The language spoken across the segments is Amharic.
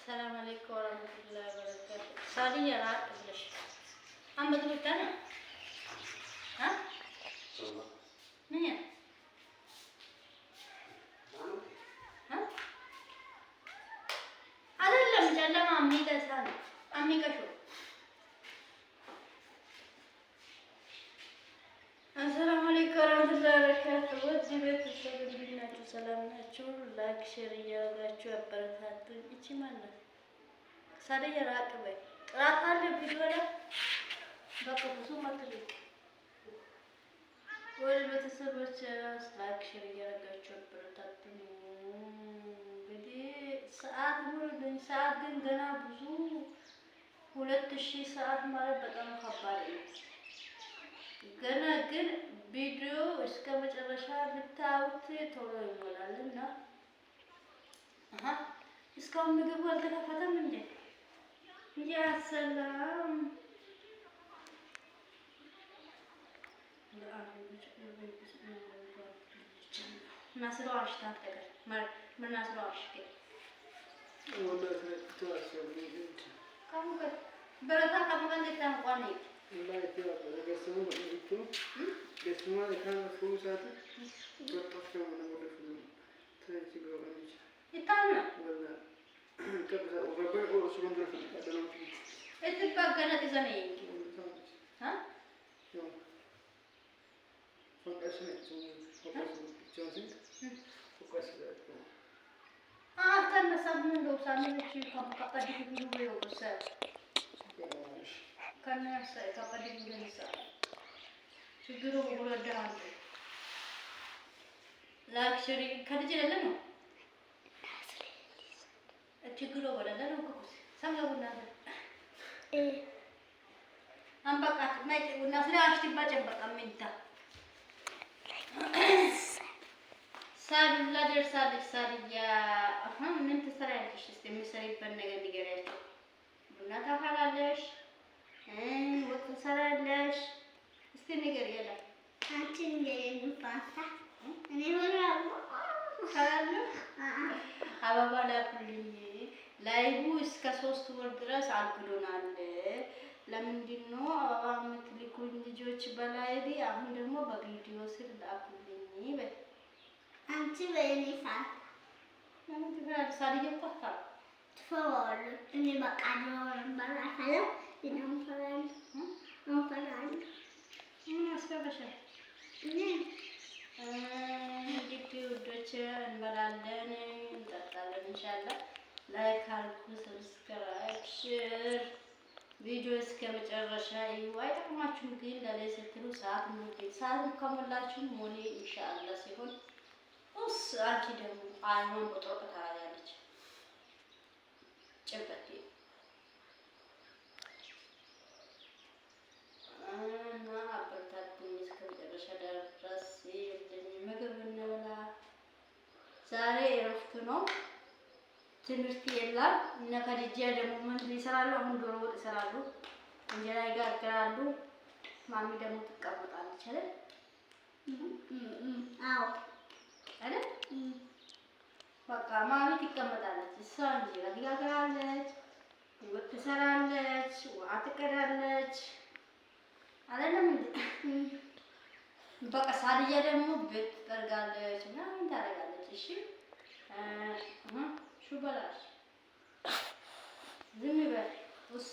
السلام عليكم ورحمة الله وبركاته. صاري راك بلش. عم بدو تاني؟ ها؟ مين؟ ها؟ هذا اللي مجلم عمي ده سالي. عمي كشو؟ السلام عليكم ورحمة الله وبركاته. وزي بيت الشغل بيناتو سلام ناتشو لايك شير ياغاتشو أبركاتو. إيشي مانا؟ صاري راك بي. راك هذا فيديو لا؟ بقى بسوا ما تري. ወደ ቤተሰቦች ላይክ ሼር እያደረጋችሁ አበረታቱ። እንግዲህ ሰዓት ሙሉልኝ። ሰዓት ግን ገና ብዙ 2000 ሰዓት ማለት በጣም ከባድ ነው። ገና ግን ቪዲዮ እስከ መጨረሻ ብታዩት ቶሎ ይሞላልና እስካሁን ምግቡ አልተከፈተም እንዴ? ያ ሰላም ناصر عاش تاعتك من ناصر عاش كده والله تاسع بنت كم كده برتا كم كان دكتور قاني والله تاسع قسموا بنتو قسموا كان فلوسات وطفشوا من ولا فلوس تاني قرانيش يتانا والله كبر وغبر وشلون درف هذا انت بقى كانت زني ها يوم فوق اسمه جوزين فوق اسمه كان سامن لو سامن شيء كم كقدي بيقولوا يوسف كان كقدي بيقولوا يوسف شجروا بقولوا ده لاكشري كذي جل لنا شجروا ولا ده نوكوس سامع ولا ده هم بقى ما والناس لا أشتبه جنبك أمينتا ሳሪ ላደርሳለች ሳሪያ ምን ትሰሪያለሽ? እስኪ የምትሰሪበት ነገር ንገሪያቸው። ቡና ታፈላለሽ? ወጥ ትሰሪያለሽ? እስኪ ንገሪ። ያለ አንቺ እንደምፋታ እኔ ወራው ታላለሁ። አበባ ላኩልኝ። ላይቡ እስከ 3 ወር ድረስ አግዶናል። ለምንድን ነው አበባ የምትልኩኝ ልጆች በላይቢ? አሁን ደግሞ በቪዲዮ ስር ላኩልኝ በይ። አንቺ በእኔ ሰዓት ለምን ትፈራለሽ? ሳልዬ እኮ ትፈራለች። እኔ በቃ ነው ባላፈለው ይናም ፈራል ነው ፈራል ምን አስፈራሻል? እንግዲህ ውዶች እንበላለን እንጠጣለን ኢንሻአላህ። ላይክ አድርጉ፣ ሰብስክራይብ፣ ሼር ቪዲዮ እስከ መጨረሻ እዩ። አይጠቅማችሁም ግን ለላይ ስትሉ ሰዓት ከሞላችሁ ሞሌ ኢንሻአላህ ሲሆን ኡስ አንቺ ደግሞ አይሆን ቁጥር ታያለች ጭብጥ እና አበርታቱኝ እስከ መጨረሻ ድረስ ምግብ እንብላ። ዛሬ እረፍት ነው፣ ትምህርት የለም። እነ ከዲጃ ደግሞ ምን ይሰራሉ? አሁን ዶሮ ወጥ ይሰራሉ፣ እንጀራ ይጋግራሉ። ማሚ ደግሞ ትቀመጣለች አይደል? አዎ አይደል? በቃ ማሚ ትቀመጣለች። እሷ እንጀራ ትጋግራለች፣ ወጥ ትሰራለች፣ ውሃ ትቀዳለች። አይደለም እንዴ? በቃ ሳልያ ደግሞ ቤት ትጠርጋለች እና ምን ታደርጋለች? እሺ ሹ በላሽ ዝም በል ውስ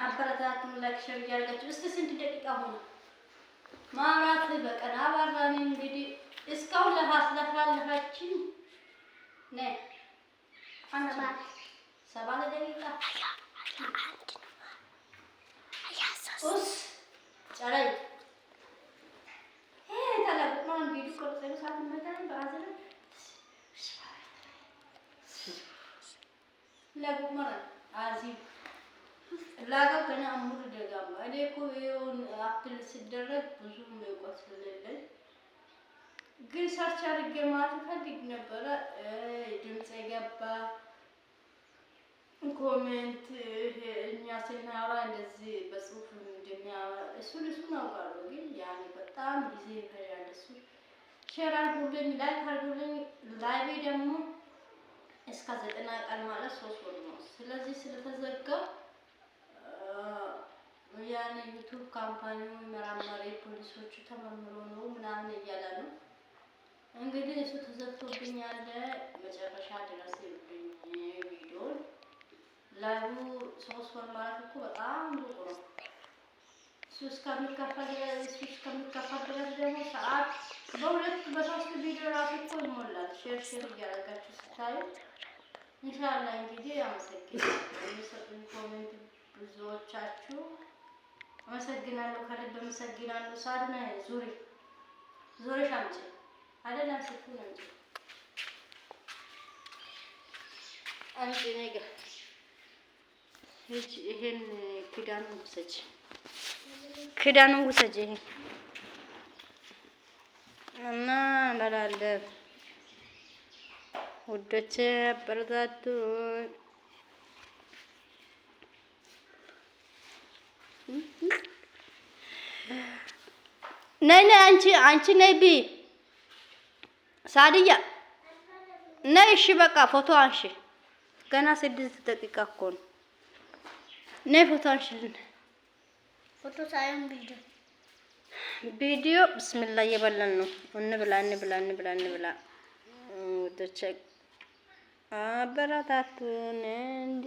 አበረታቱን። ላይክ ሼር እያደረጋችሁ እስቲ ስንት ደቂቃ ሆነ? ማውራት በቀን አባራን እንግዲህ እስካሁን ለፋስለፋችን ነይ አንባ 7 ደቂቃ ኡስ ጨራይ ተለብቆን ቪዲዮ ቆርጠን ሳትመጣን በአዘለ ለጉመራ አዚም ላጋው ገና አሙር ደጋማ እኔ እኮ ይሁን አፕል ሲደረግ ብዙ እውቀት ስለሌለኝ ግን ሰርች አድርጌ ማለት ፈልግ ነበረ። ድምጽ የገባ ኮሜንት እኛ ስናወራ እንደዚህ በጽሁፍ እንደሚያወራ እሱን አውቃለሁ። ግን ያኔ በጣም ጊዜ ይፈጃል። እሱ ሼር አድርጉልኝ፣ ላይክ አድርጉልኝ። ላይቤ ደግሞ እስከ 90 ቀን ማለት 3 ወር ነው። ስለዚህ ስለተዘጋ ያኔ ዩቲዩብ ካምፓኒው መራማሪ ፖሊሶቹ ተመርምሮ ነው ምናምን እያለ ነው እንግዲህ እሱ ተዘግቶብኛል። መጨረሻ ድረስ ይሉኝ ቪዲዮን ላይቭ 3 ወር ማለት እኮ በጣም ብዙ ነው። እሱ እስከሚከፈል ድረስ ደግሞ ሰዓት በሁለት በሶስት ቪዲዮ ራሱ እኮ ይሞላል። ሼር እያደረጋችሁ ስታዩ ኢንሻአላህ እንግዲህ አመሰግናለሁ። የሚሰጡኝ ኮሜንት ብዙዎቻችሁ አመሰግናለሁ፣ ከልብ አመሰግናለሁ። ሳድና ዙሪ ሻምጪ አይደለም ስትሉ አንቺ ነገር ይሄን ክዳኑን ውሰጂ እና እንላለን ውዶቼ፣ አበረታቱ። ነይ አንቺ ነይ ቢ ሳድያ ነይ። እሺ በቃ ፎቶ አንሺ። ገና 6 ደቂቃ እኮ ነው። ነይ ፎቶ አንሺልን። ፎቶ ሳይሆን ቪዲዮ ብስሚላ እየበላን ነው። እንብላ ውዶቼ፣ አበረታቱን እንዲ